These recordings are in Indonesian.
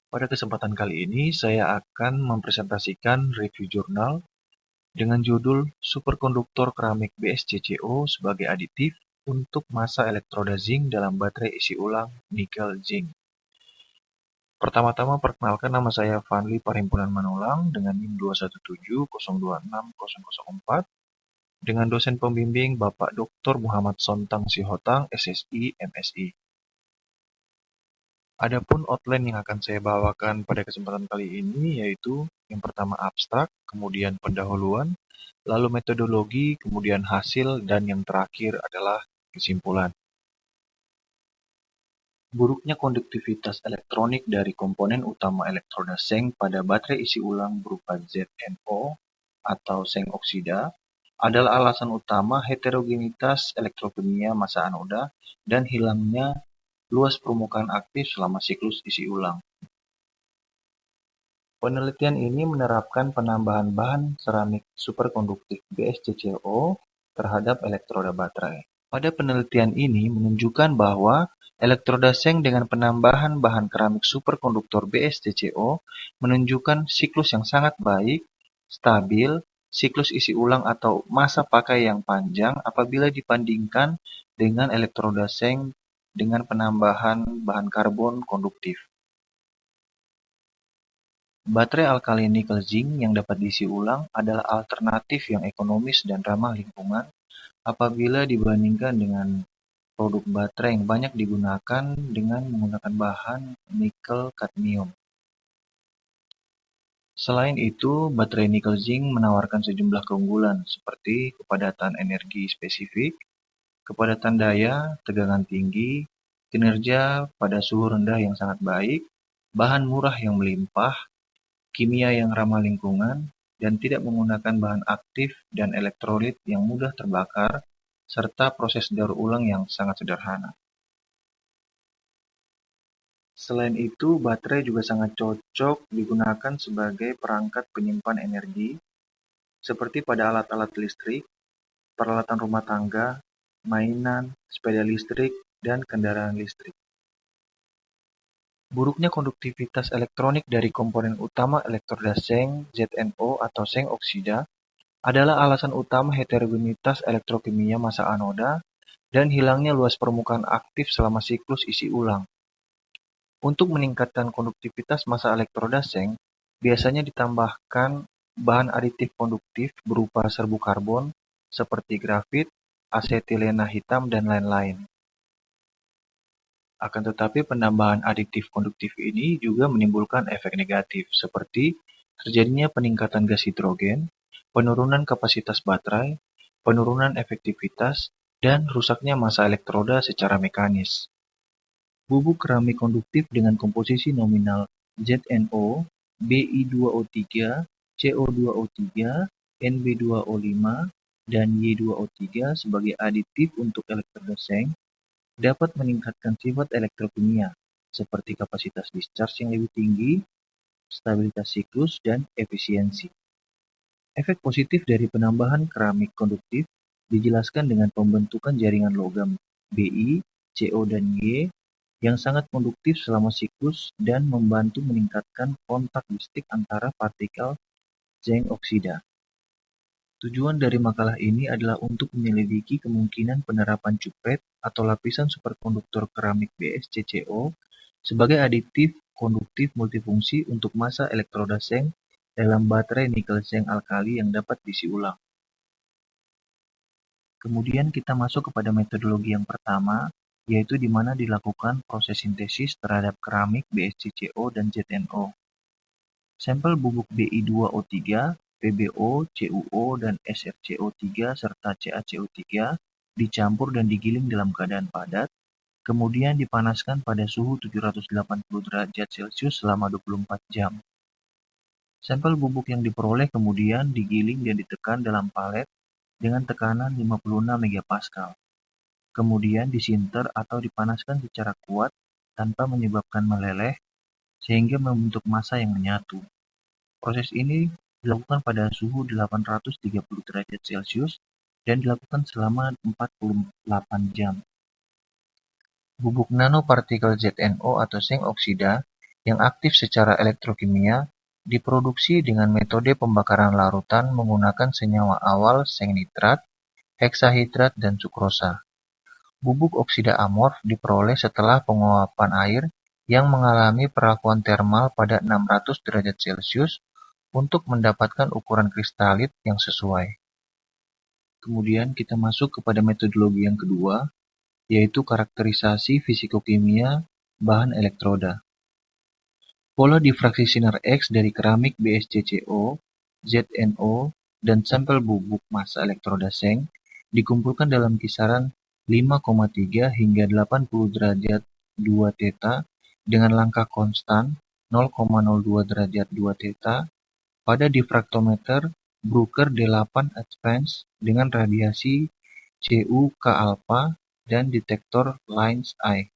Pada kesempatan kali ini, saya akan mempresentasikan review jurnal dengan judul Superkonduktor Keramik BSCCO sebagai aditif untuk massa elektroda zinc dalam baterai isi ulang nikel zinc. Pertama-tama perkenalkan, nama saya Vanli Parhimpunan Manulang dengan NIM 217026004 dengan dosen pembimbing Bapak Dr. Muhammad Sontang Sihotang, SSI, MSI. Adapun outline yang akan saya bawakan pada kesempatan kali ini yaitu yang pertama abstrak, kemudian pendahuluan, lalu metodologi, kemudian hasil, dan yang terakhir adalah kesimpulan. Buruknya konduktivitas elektronik dari komponen utama elektroda seng pada baterai isi ulang berupa ZNO atau seng oksida adalah alasan utama heterogenitas elektrokimia massa anoda dan hilangnya luas permukaan aktif selama siklus isi ulang. Penelitian ini menerapkan penambahan bahan seramik superkonduktif BSCCO terhadap elektroda baterai. Pada penelitian ini menunjukkan bahwa elektroda seng dengan penambahan bahan keramik superkonduktor BSCCO menunjukkan siklus yang sangat baik, stabil, siklus isi ulang atau masa pakai yang panjang apabila dibandingkan dengan elektroda seng dengan penambahan bahan karbon konduktif. Baterai alkali nikel zinc yang dapat diisi ulang adalah alternatif yang ekonomis dan ramah lingkungan apabila dibandingkan dengan produk baterai yang banyak digunakan dengan menggunakan bahan nikel kadmium. Selain itu, baterai nikel zinc menawarkan sejumlah keunggulan seperti kepadatan energi spesifik, kepadatan daya, tegangan tinggi, kinerja pada suhu rendah yang sangat baik, bahan murah yang melimpah, kimia yang ramah lingkungan, dan tidak menggunakan bahan aktif dan elektrolit yang mudah terbakar, serta proses daur ulang yang sangat sederhana. Selain itu, baterai juga sangat cocok digunakan sebagai perangkat penyimpan energi, seperti pada alat-alat listrik, peralatan rumah tangga, mainan, sepeda listrik, dan kendaraan listrik. Buruknya konduktivitas elektronik dari komponen utama elektroda seng ZNO atau seng oksida adalah alasan utama heterogenitas elektrokimia massa anoda dan hilangnya luas permukaan aktif selama siklus isi ulang. Untuk meningkatkan konduktivitas massa elektroda seng, biasanya ditambahkan bahan aditif konduktif berupa serbuk karbon seperti grafit, asetilena hitam, dan lain-lain. Akan tetapi penambahan aditif konduktif ini juga menimbulkan efek negatif seperti terjadinya peningkatan gas hidrogen, penurunan kapasitas baterai, penurunan efektivitas, dan rusaknya massa elektroda secara mekanis. Bubuk keramik konduktif dengan komposisi nominal ZNO, Bi2O3, CO2O3, Nb2O5, dan Y2O3 sebagai aditif untuk elektroda seng dapat meningkatkan sifat elektrokimia, seperti kapasitas discharge yang lebih tinggi, stabilitas siklus, dan efisiensi. Efek positif dari penambahan keramik konduktif dijelaskan dengan pembentukan jaringan logam Bi, Co, dan Y yang sangat konduktif selama siklus dan membantu meningkatkan kontak listrik antara partikel zinc oksida. Tujuan dari makalah ini adalah untuk menyelidiki kemungkinan penerapan cupet atau lapisan superkonduktor keramik BSCCO sebagai aditif konduktif multifungsi untuk massa elektroda seng dalam baterai nikel zinc alkali yang dapat diisi ulang. Kemudian kita masuk kepada metodologi yang pertama, yaitu di mana dilakukan proses sintesis terhadap keramik BSCCO dan ZNO. Sampel bubuk Bi2O3, PbO, CuO, dan SrCO3 serta CaCO3 dicampur dan digiling dalam keadaan padat, kemudian dipanaskan pada suhu 780 derajat Celcius selama 24 jam. Sampel bubuk yang diperoleh kemudian digiling dan ditekan dalam palet dengan tekanan 56 MPa. Kemudian disinter atau dipanaskan secara kuat tanpa menyebabkan meleleh, sehingga membentuk massa yang menyatu. Proses ini dilakukan pada suhu 830 derajat Celcius dan dilakukan selama 48 jam. Bubuk nanopartikel ZNO atau seng oksida yang aktif secara elektrokimia diproduksi dengan metode pembakaran larutan menggunakan senyawa awal seng nitrat, heksahidrat, dan sukrosa. Bubuk oksida amorf diperoleh setelah penguapan air yang mengalami perlakuan termal pada 600 derajat Celcius untuk mendapatkan ukuran kristalit yang sesuai. Kemudian kita masuk kepada metodologi yang kedua, yaitu karakterisasi fisikokimia bahan elektroda. Pola difraksi sinar X dari keramik BsCCO, ZnO, dan sampel bubuk massa elektroda seng dikumpulkan dalam kisaran 5,3 hingga 80 derajat 2 theta dengan langkah konstan 0,02 derajat 2 theta pada difraktometer Bruker D8 Advance dengan radiasi CU-K alpha dan detektor Lines Eye.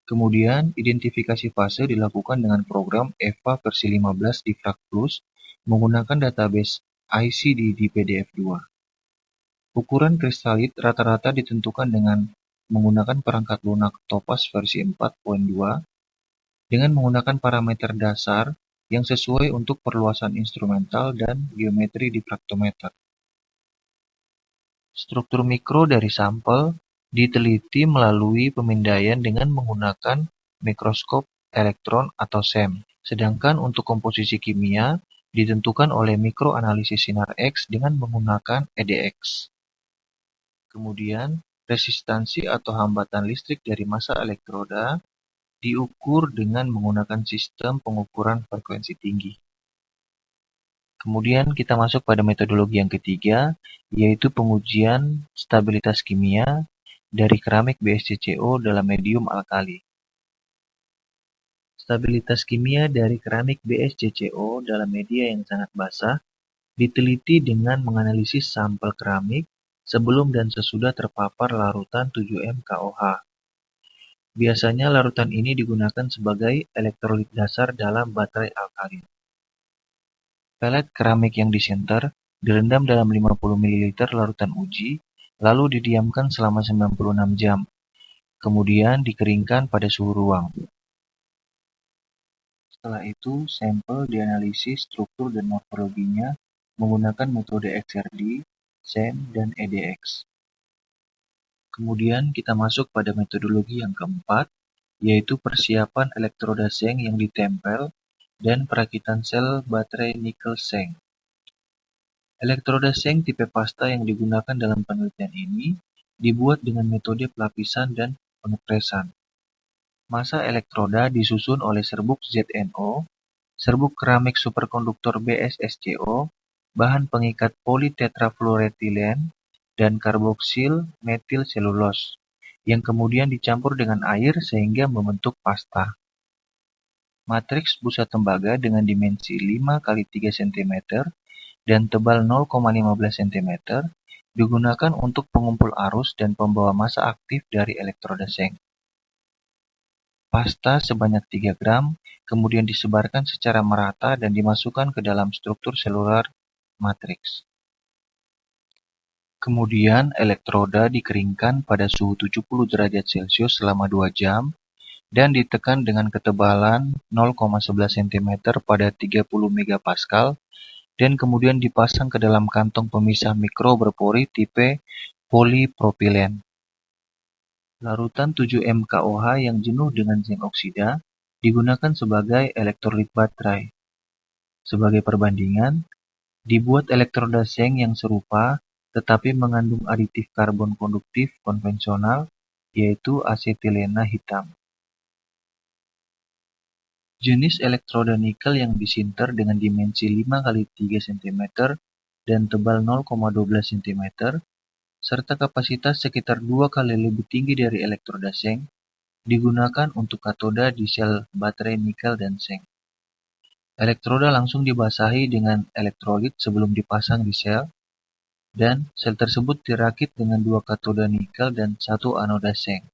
Kemudian, identifikasi fase dilakukan dengan program EVA versi 15 Diffract Plus menggunakan database ICD di PDF2. Ukuran kristalit rata-rata ditentukan dengan menggunakan perangkat lunak Topaz versi 4.2 dengan menggunakan parameter dasar yang sesuai untuk perluasan instrumental dan geometri difraktometer. Struktur mikro dari sampel diteliti melalui pemindaian dengan menggunakan mikroskop elektron atau SEM, sedangkan untuk komposisi kimia ditentukan oleh mikroanalisis sinar X dengan menggunakan EDX. Kemudian, resistansi atau hambatan listrik dari massa elektroda diukur dengan menggunakan sistem pengukuran frekuensi tinggi. Kemudian kita masuk pada metodologi yang ketiga, yaitu pengujian stabilitas kimia dari keramik BsCCO dalam medium alkali. Stabilitas kimia dari keramik BsCCO dalam media yang sangat basah diteliti dengan menganalisis sampel keramik sebelum dan sesudah terpapar larutan 7M KOH. Biasanya larutan ini digunakan sebagai elektrolit dasar dalam baterai alkalin. Pelet keramik yang disinter direndam dalam 50 ml larutan uji, lalu didiamkan selama 96 jam, kemudian dikeringkan pada suhu ruang. Setelah itu, sampel dianalisis struktur dan morfologinya menggunakan metode XRD, SEM, dan EDX. Kemudian kita masuk pada metodologi yang keempat, yaitu persiapan elektroda seng yang ditempel dan perakitan sel baterai nikel seng. Elektroda seng tipe pasta yang digunakan dalam penelitian ini dibuat dengan metode pelapisan dan penupresan. Massa elektroda disusun oleh serbuk ZnO, serbuk keramik superkonduktor BsSCO, bahan pengikat politetrafluoretilen, dan karboksil metil selulos, yang kemudian dicampur dengan air sehingga membentuk pasta. Matriks busa tembaga dengan dimensi 5x3 cm dan tebal 0,15 cm digunakan untuk pengumpul arus dan pembawa massa aktif dari elektroda seng. Pasta sebanyak 3 gram kemudian disebarkan secara merata dan dimasukkan ke dalam struktur selular matriks. Kemudian elektroda dikeringkan pada suhu 70 derajat Celcius selama 2 jam dan ditekan dengan ketebalan 0,11 cm pada 30 megapascal dan kemudian dipasang ke dalam kantong pemisah mikro berpori tipe polipropilen. Larutan 7M KOH yang jenuh dengan zinc oksida digunakan sebagai elektrolit baterai. Sebagai perbandingan, dibuat elektroda seng yang serupa tetapi mengandung aditif karbon konduktif konvensional, yaitu asetilena hitam. Jenis elektroda nikel yang disinter dengan dimensi 5x3 cm dan tebal 0,12 cm, serta kapasitas sekitar 2 kali lebih tinggi dari elektroda seng, digunakan untuk katoda di sel baterai nikel dan seng. Elektroda langsung dibasahi dengan elektrolit sebelum dipasang di sel, dan sel tersebut dirakit dengan 2 katoda nikel dan 1 anoda seng.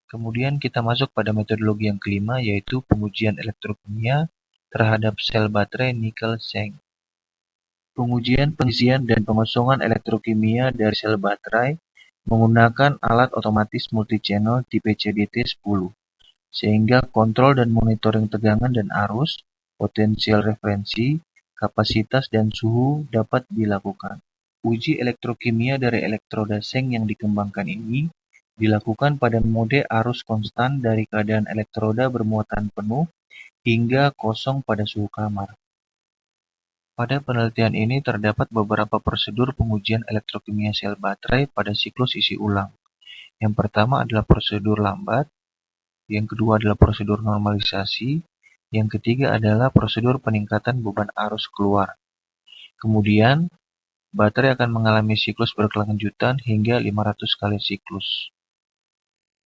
Kemudian kita masuk pada metodologi yang kelima, yaitu pengujian elektrokimia terhadap sel baterai nikel seng. Pengujian pengisian dan pengosongan elektrokimia dari sel baterai menggunakan alat otomatis multi-channel tipe CDT-10. sehingga kontrol dan monitoring tegangan dan arus, potensial referensi, kapasitas, dan suhu dapat dilakukan. Uji elektrokimia dari elektroda seng yang dikembangkan ini dilakukan pada mode arus konstan dari keadaan elektroda bermuatan penuh hingga kosong pada suhu kamar. Pada penelitian ini terdapat beberapa prosedur pengujian elektrokimia sel baterai pada siklus isi ulang. Yang pertama adalah prosedur lambat, yang kedua adalah prosedur normalisasi, yang ketiga adalah prosedur peningkatan beban arus keluar. Kemudian, baterai akan mengalami siklus berkelanjutan hingga 500 kali siklus.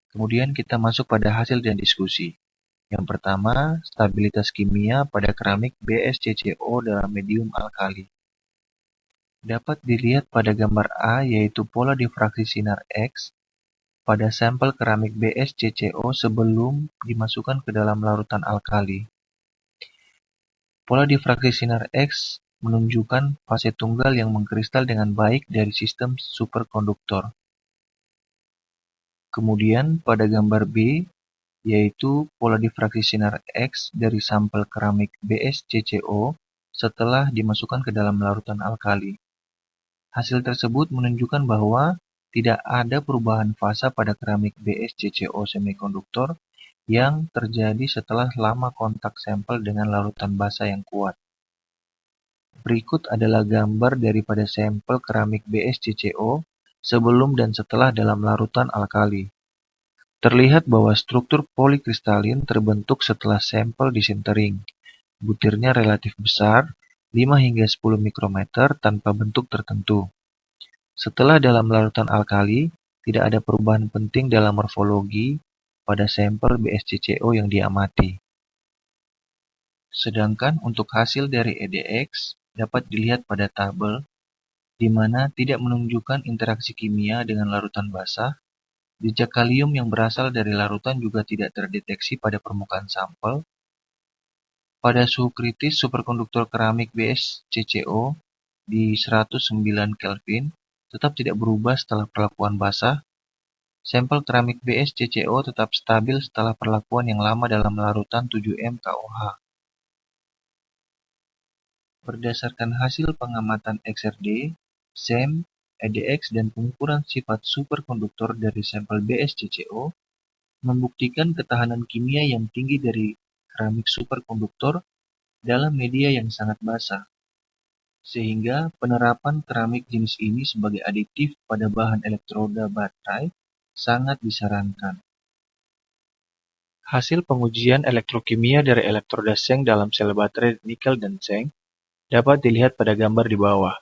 Kemudian kita masuk pada hasil dan diskusi. Yang pertama, stabilitas kimia pada keramik BsCCO dalam medium alkali. Dapat dilihat pada gambar A, yaitu pola difraksi sinar X pada sampel keramik BsCCO sebelum dimasukkan ke dalam larutan alkali. Pola difraksi sinar X menunjukkan fase tunggal yang mengkristal dengan baik dari sistem superkonduktor. Kemudian pada gambar B, yaitu pola difraksi sinar X dari sampel keramik BsCCO setelah dimasukkan ke dalam larutan alkali. Hasil tersebut menunjukkan bahwa tidak ada perubahan fasa pada keramik BsCCO semikonduktor yang terjadi setelah lama kontak sampel dengan larutan basa yang kuat. Berikut adalah gambar daripada sampel keramik BsCCO sebelum dan setelah dalam larutan alkali. Terlihat bahwa struktur polikristalin terbentuk setelah sampel disintering. Butirnya relatif besar, 5 hingga 10 mikrometer tanpa bentuk tertentu. Setelah dalam larutan alkali, tidak ada perubahan penting dalam morfologi pada sampel BsCCO yang diamati. Sedangkan untuk hasil dari EDX dapat dilihat pada tabel, di mana tidak menunjukkan interaksi kimia dengan larutan basah. Jejak kalium yang berasal dari larutan juga tidak terdeteksi pada permukaan sampel. Pada suhu kritis superkonduktor keramik BsCCO di 109 Kelvin tetap tidak berubah setelah perlakuan basah. Sampel keramik BsCCO tetap stabil setelah perlakuan yang lama dalam larutan 7M KOH. Berdasarkan hasil pengamatan XRD, SEM, EDX, dan pengukuran sifat superkonduktor dari sampel BsCCO, membuktikan ketahanan kimia yang tinggi dari keramik superkonduktor dalam media yang sangat basah, sehingga penerapan keramik jenis ini sebagai aditif pada bahan elektroda baterai sangat disarankan. Hasil pengujian elektrokimia dari elektroda seng dalam sel baterai nikel dan seng dapat dilihat pada gambar di bawah,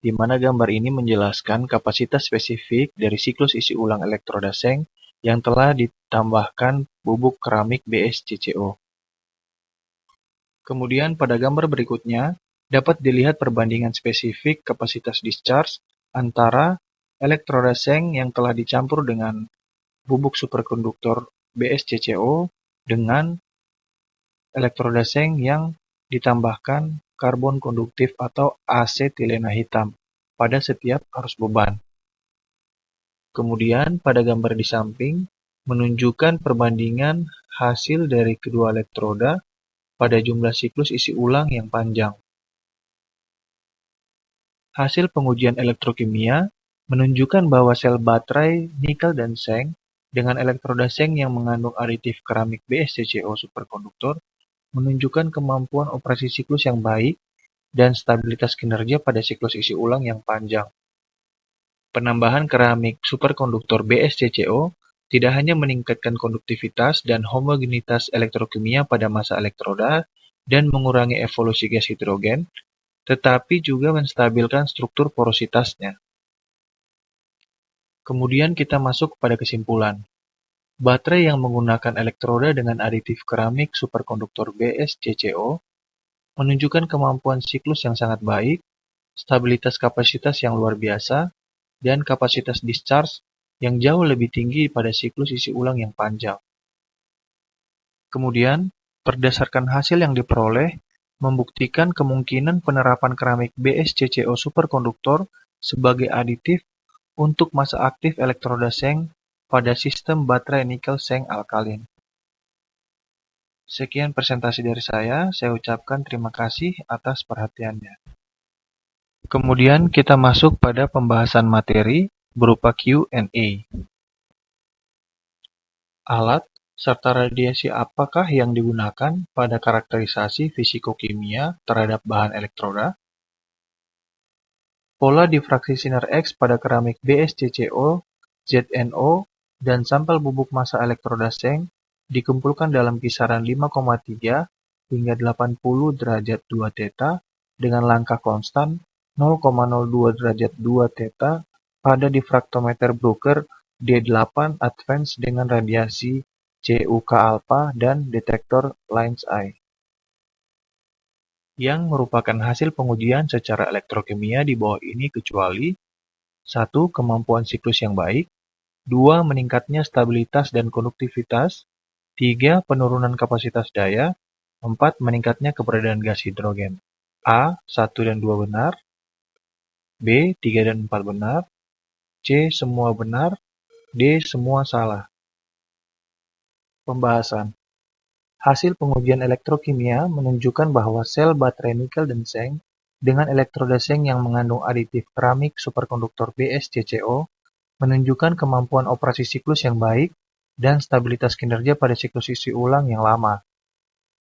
di mana gambar ini menjelaskan kapasitas spesifik dari siklus isi ulang elektroda seng yang telah ditambahkan bubuk keramik BsCCO. Kemudian pada gambar berikutnya, dapat dilihat perbandingan spesifik kapasitas discharge antara elektroda seng yang telah dicampur dengan bubuk superkonduktor BsCCO dengan elektroda seng yang ditambahkan karbon konduktif atau asetilena hitam pada setiap arus beban. Kemudian pada gambar di samping menunjukkan perbandingan hasil dari kedua elektroda pada jumlah siklus isi ulang yang panjang. Hasil pengujian elektrokimia menunjukkan bahwa sel baterai nikel dan seng dengan elektroda seng yang mengandung aditif keramik BsCCO superkonduktor menunjukkan kemampuan operasi siklus yang baik dan stabilitas kinerja pada siklus isi ulang yang panjang. Penambahan keramik superkonduktor BsCCO tidak hanya meningkatkan konduktivitas dan homogenitas elektrokimia pada massa elektroda dan mengurangi evolusi gas hidrogen, tetapi juga menstabilkan struktur porositasnya. Kemudian kita masuk pada kesimpulan. Baterai yang menggunakan elektroda dengan aditif keramik superkonduktor BsCCO menunjukkan kemampuan siklus yang sangat baik, stabilitas kapasitas yang luar biasa, dan kapasitas discharge yang jauh lebih tinggi pada siklus isi ulang yang panjang. Kemudian, berdasarkan hasil yang diperoleh, membuktikan kemungkinan penerapan keramik BsCCO superkonduktor sebagai aditif untuk massa aktif elektroda seng pada sistem baterai nikel seng alkalin. Sekian presentasi dari saya ucapkan terima kasih atas perhatiannya. Kemudian kita masuk pada pembahasan materi berupa Q&A. Alat serta radiasi apakah yang digunakan pada karakterisasi fisikokimia terhadap bahan elektroda? Pola difraksi sinar X pada keramik BsCCO, ZnO, dan sampel bubuk massa elektroda seng dikumpulkan dalam kisaran 5,3 hingga 80 derajat 2 theta dengan langkah konstan 0,02 derajat 2 theta pada difraktometer Bruker D8 Advance dengan radiasi CUK alpha dan detektor Lens Eye, yang merupakan hasil pengujian secara elektrokimia di bawah ini kecuali 1. Kemampuan siklus yang baik, 2. Meningkatnya stabilitas dan konduktivitas, 3. Penurunan kapasitas daya, 4. Meningkatnya keberadaan gas hidrogen. A. 1 dan 2 benar, B. 3 dan 4 benar, C. Semua benar, D. Semua salah. Pembahasan. Hasil pengujian elektrokimia menunjukkan bahwa sel baterai nikel dan seng dengan elektroda seng yang mengandung aditif keramik superkonduktor BsCCO menunjukkan kemampuan operasi siklus yang baik dan stabilitas kinerja pada siklus isi ulang yang lama.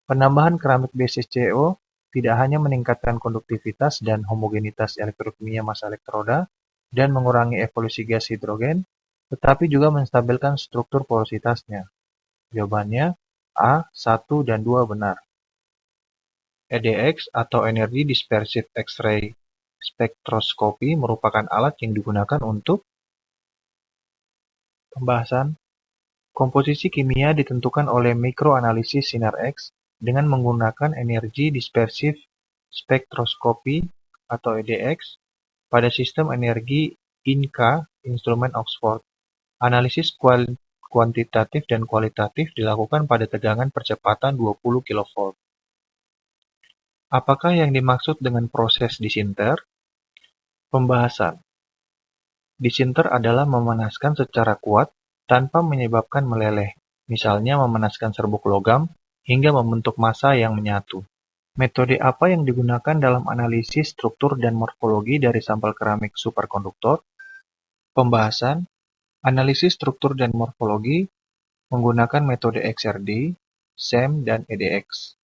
Penambahan keramik BsCCO tidak hanya meningkatkan konduktivitas dan homogenitas elektrokimia massa elektroda dan mengurangi evolusi gas hidrogen, tetapi juga menstabilkan struktur porositasnya. Jawabannya A. 1 dan 2 benar. EDX atau Energy Dispersive X-ray Spectroscopy merupakan alat yang digunakan untuk pembahasan. Komposisi kimia ditentukan oleh mikroanalisis sinar X dengan menggunakan Energy Dispersive Spectroscopy atau EDX pada sistem energi INCA instrumen Oxford. Analisis kuantitatif dan kualitatif dilakukan pada tegangan percepatan 20 kV. Apakah yang dimaksud dengan proses disinter? Pembahasan. Disinter adalah memanaskan secara kuat tanpa menyebabkan meleleh, misalnya memanaskan serbuk logam hingga membentuk massa yang menyatu. Metode apa yang digunakan dalam analisis struktur dan morfologi dari sampel keramik superkonduktor? Pembahasan. Analisis struktur dan morfologi menggunakan metode XRD, SEM, dan EDX.